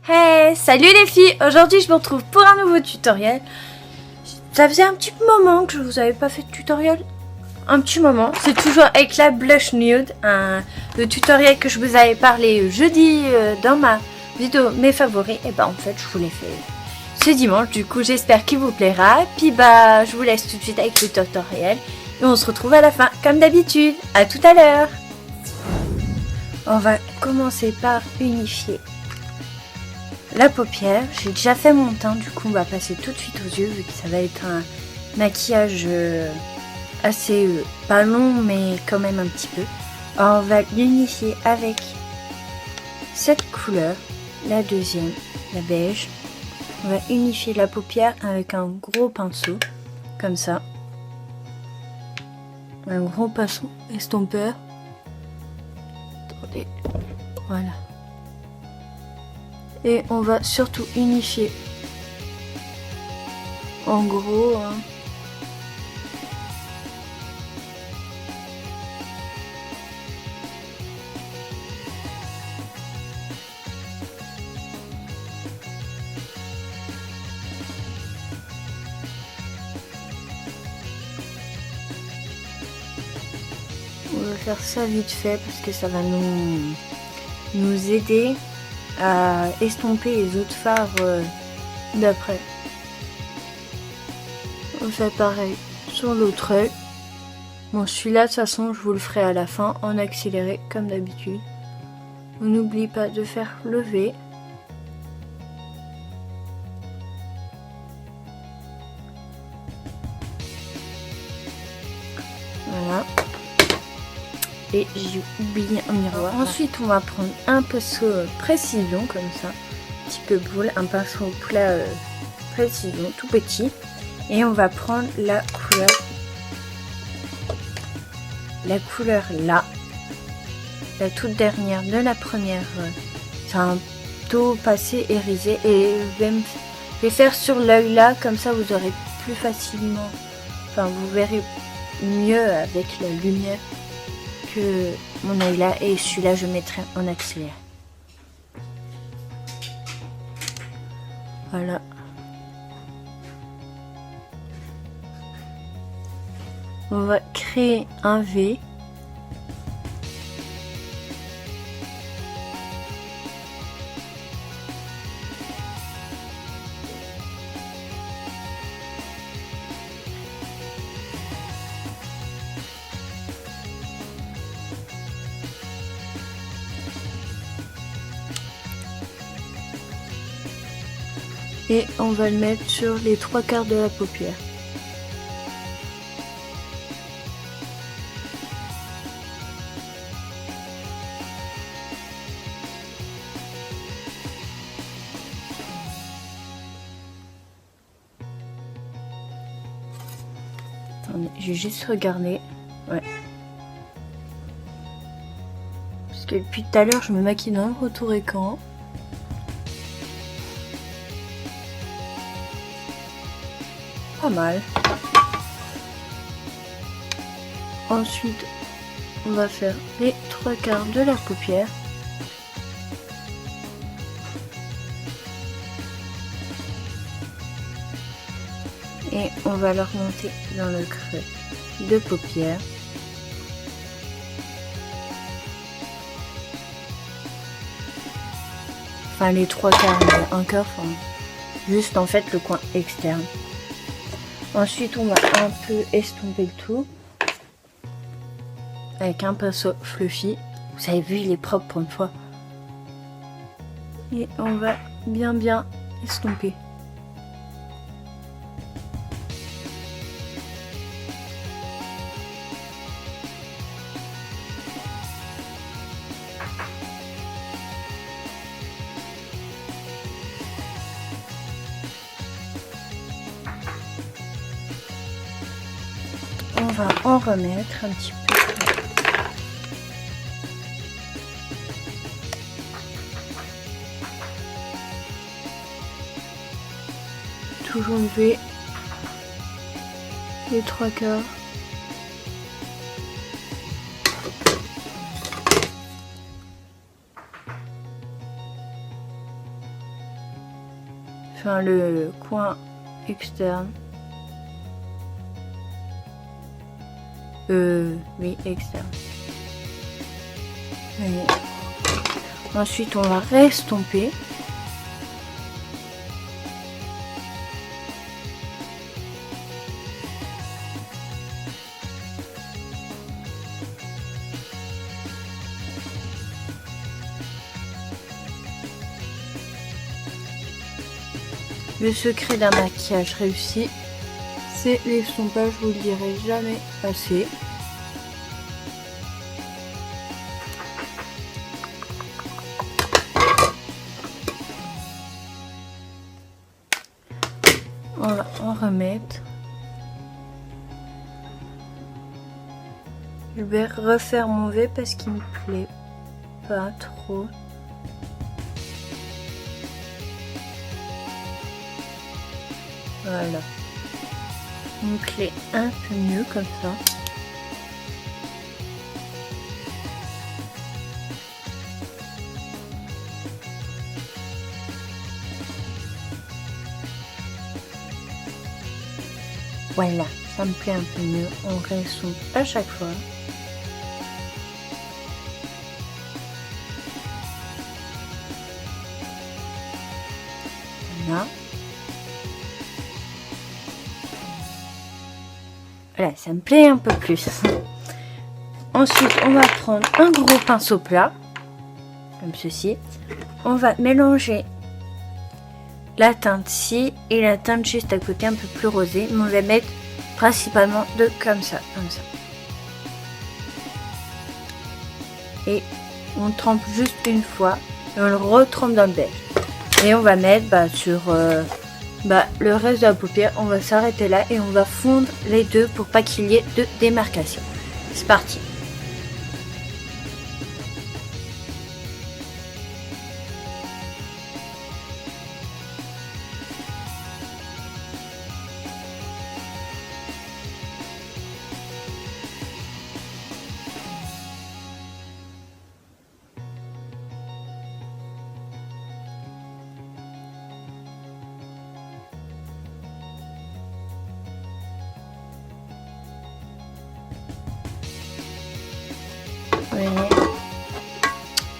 Hey, salut les filles! Aujourd'hui je vous retrouve pour un nouveau tutoriel. Ça faisait un petit moment que je vous avais pas fait de tutoriel. Un petit moment. C'est toujours avec la blush nude. Le tutoriel que je vous avais parlé jeudi dans ma vidéo mes favoris. Et bah en fait je vous l'ai fait ce dimanche. Du coup j'espère qu'il vous plaira. Puis bah je vous laisse tout de suite avec le tutoriel. Et on se retrouve à la fin comme d'habitude. À tout à l'heure. On va commencer par unifier la paupière. J'ai déjà fait mon teint, du coup on va passer tout de suite aux yeux vu que ça va être un maquillage assez pas long mais quand même un petit peu. Alors, on va l'unifier avec cette couleur, la deuxième, la beige. On va unifier la paupière avec un gros pinceau, comme ça. Un gros pinceau estompeur. Attendez, voilà. Et on va surtout unifier en gros on va faire ça vite fait parce que ça va nous aider à estomper les autres fards d'après. On fait pareil sur l'autre œil. Bon, celui-là de toute façon je vous le ferai à la fin en accéléré comme d'habitude. On n'oublie pas de faire le V. Voilà. Et j'ai oublié un miroir. Ensuite on va prendre un pinceau précision comme ça, un petit peu boule, un pinceau plat précision tout petit, et on va prendre la couleur là, la toute dernière de la première. C'est un taux passé irisé et je vais faire sur l'œil là, comme ça vous aurez plus facilement, enfin vous verrez mieux avec la lumière que mon œil là, et celui-là je mettrai en accéléré. Voilà. On va créer un V. Et on va le mettre sur les 3/4 de la paupière. Attendez, j'ai juste regardé. Ouais. Parce que depuis tout à l'heure, je me maquille dans le retour écran. Pas mal. Ensuite, on va faire les 3/4 de la paupière. Et on va le remonter dans le creux de paupière. Enfin les 3/4, mais un quart, enfin, juste en fait le coin externe. Ensuite on va un peu estomper le tout avec un pinceau fluffy. Vous avez vu, il est propre pour une fois. Et on va bien estomper. On va en remettre un petit peu. Toujours lever les 3/4. enfin le coin externe. Oui, externe. Et ensuite, on va restomper. Le secret d'un maquillage réussi, c'est l'estompage, je vous le dirai jamais assez. On va en remettre. Je vais refaire mon V parce qu'il me plaît pas trop. Voilà. Il me plaît un peu mieux comme ça. Voilà, ça me plaît un peu mieux. On restompe à chaque fois. Voilà. Voilà, ça me plaît un peu plus. Ensuite, on va prendre un gros pinceau plat, comme ceci. On va mélanger la teinte-ci et la teinte juste à côté un peu plus rosée. Mais on va mettre principalement de comme ça. Et on trempe juste une fois et on le retrempe dans le beige. Et on va mettre sur le reste de la paupière. On va s'arrêter là et on va fondre les deux pour pas qu'il y ait de démarcation. C'est parti.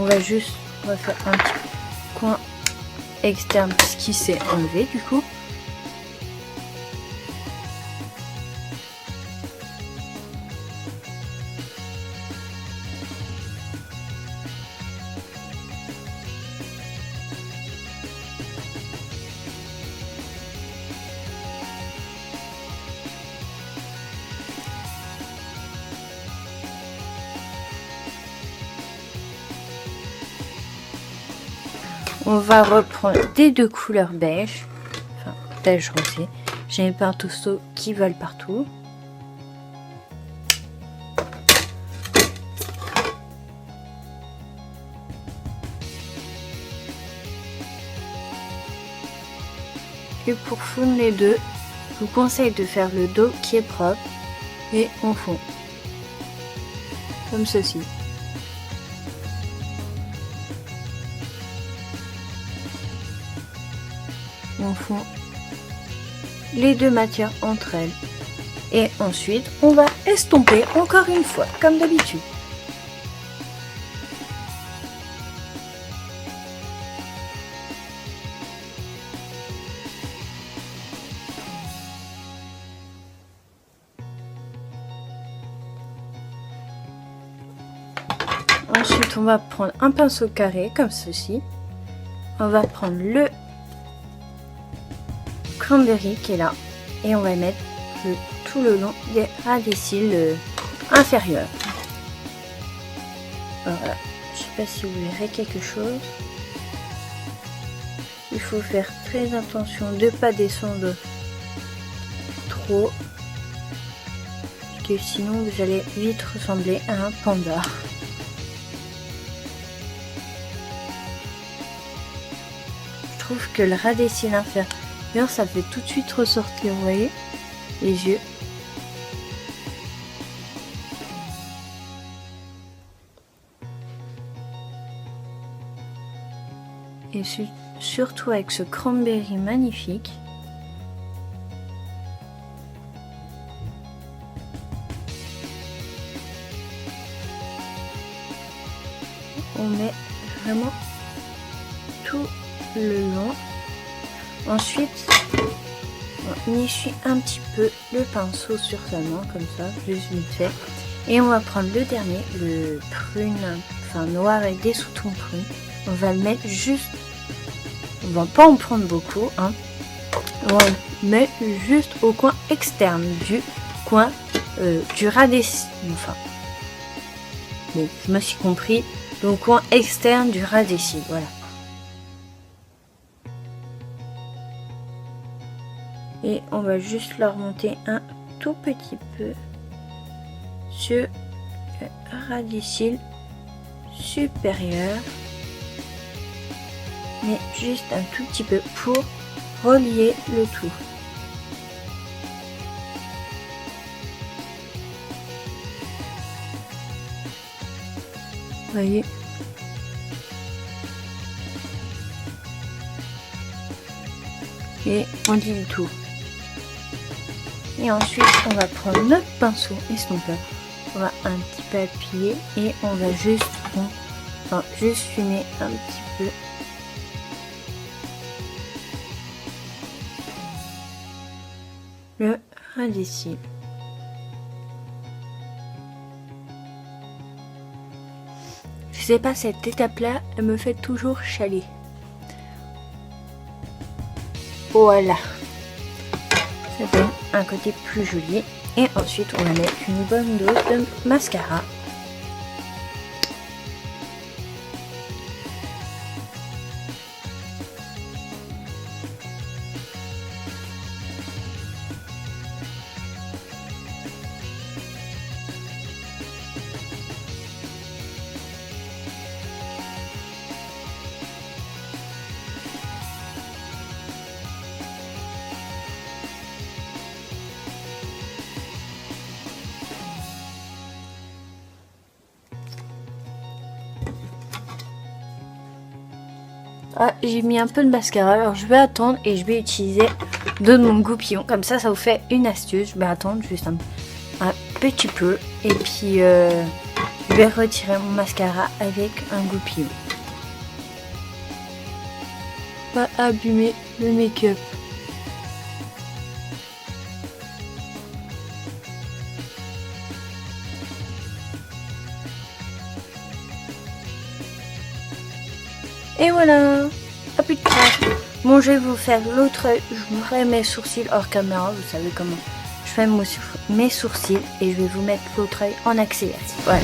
On va juste refaire un petit coin externe parce qu'il s'est enlevé du coup. On va reprendre des deux couleurs beige, enfin beige rosé. J'ai mes pinceaux qui volent partout. Et pour fondre les deux, je vous conseille de faire le dos qui est propre et on fond comme ceci. On fond les deux matières entre elles et ensuite on va estomper encore une fois comme d'habitude. Ensuite on va prendre un pinceau carré comme ceci. On va prendre le cranberry qui est là et on va mettre tout le long des radicils inférieurs. Voilà. Je sais pas si vous verrez quelque chose. Il faut faire très attention de ne pas descendre trop parce que sinon vous allez vite ressembler à un panda. Je trouve que le ras des cils inférieurs, ça fait tout de suite ressortir, vous voyez, les yeux. Et surtout avec ce cranberry magnifique. On met vraiment tout le long. Ensuite, on essuie un petit peu le pinceau sur sa main, comme ça, juste vite fait. Et on va prendre le dernier, le prune, enfin noir et des sous-tons prune. On va le mettre juste, on va pas en prendre beaucoup, hein. On va le mettre juste au coin externe du coin du ras des cils. Enfin, bon, je me suis compris, au coin externe du ras des cils, voilà. Et on va juste le remonter un tout petit peu sur le ras des cils supérieur, mais juste un tout petit peu pour relier le tout. Voyez. Et on dit le tout. Et ensuite, on va prendre notre pinceau estompeur. On va un petit peu appuyer et on va juste, juste fumer un petit peu. Le ras des cils. Je sais pas, cette étape-là, elle me fait toujours chialer. Voilà. Ça donne un côté plus joli. Et ensuite, on va mettre une bonne dose de mascara. Ah, j'ai mis un peu de mascara, alors je vais attendre et je vais utiliser de mon goupillon. Comme ça, ça vous fait une astuce. Je vais attendre juste un petit peu et puis je vais retirer mon mascara avec un goupillon. Pas abîmer le make-up. Et voilà, à plus de crasse. Bon, je vais vous faire l'autre œil. Je vous ferai mes sourcils hors caméra. Vous savez comment je fais mes sourcils. Et je vais vous mettre l'autre œil en accéléré. Voilà.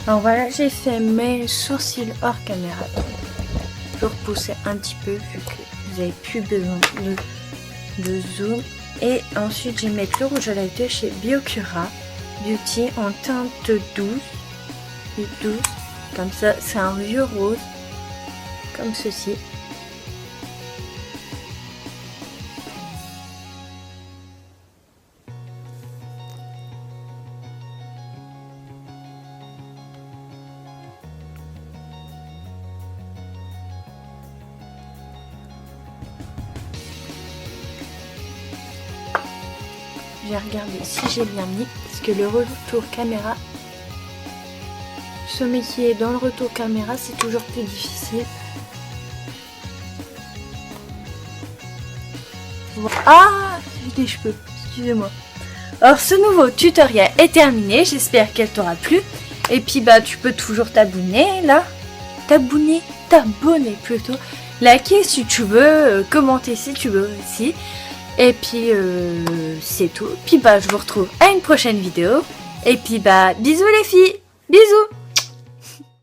Alors voilà, j'ai fait mes sourcils hors caméra. Je vais repousser un petit peu vu que vous n'avez plus besoin de zoom. Et ensuite, je vais mettre le rouge à lèvres de chez Biocura Beauty en teinte douce. Comme ça, c'est un vieux rose. Comme ceci. J'ai regardé si j'ai bien mis, parce que le retour caméra, se maquiller dans le retour caméra, c'est toujours plus difficile. Ah, j'ai des cheveux, excusez-moi. Alors ce nouveau tutoriel est terminé, j'espère qu'elle t'aura plu. Et puis bah tu peux toujours t'abonner là, t'abonner plutôt, liker si tu veux, commenter si tu veux aussi. Et puis c'est tout. Puis bah je vous retrouve à une prochaine vidéo. Et puis bah bisous les filles. Bisous.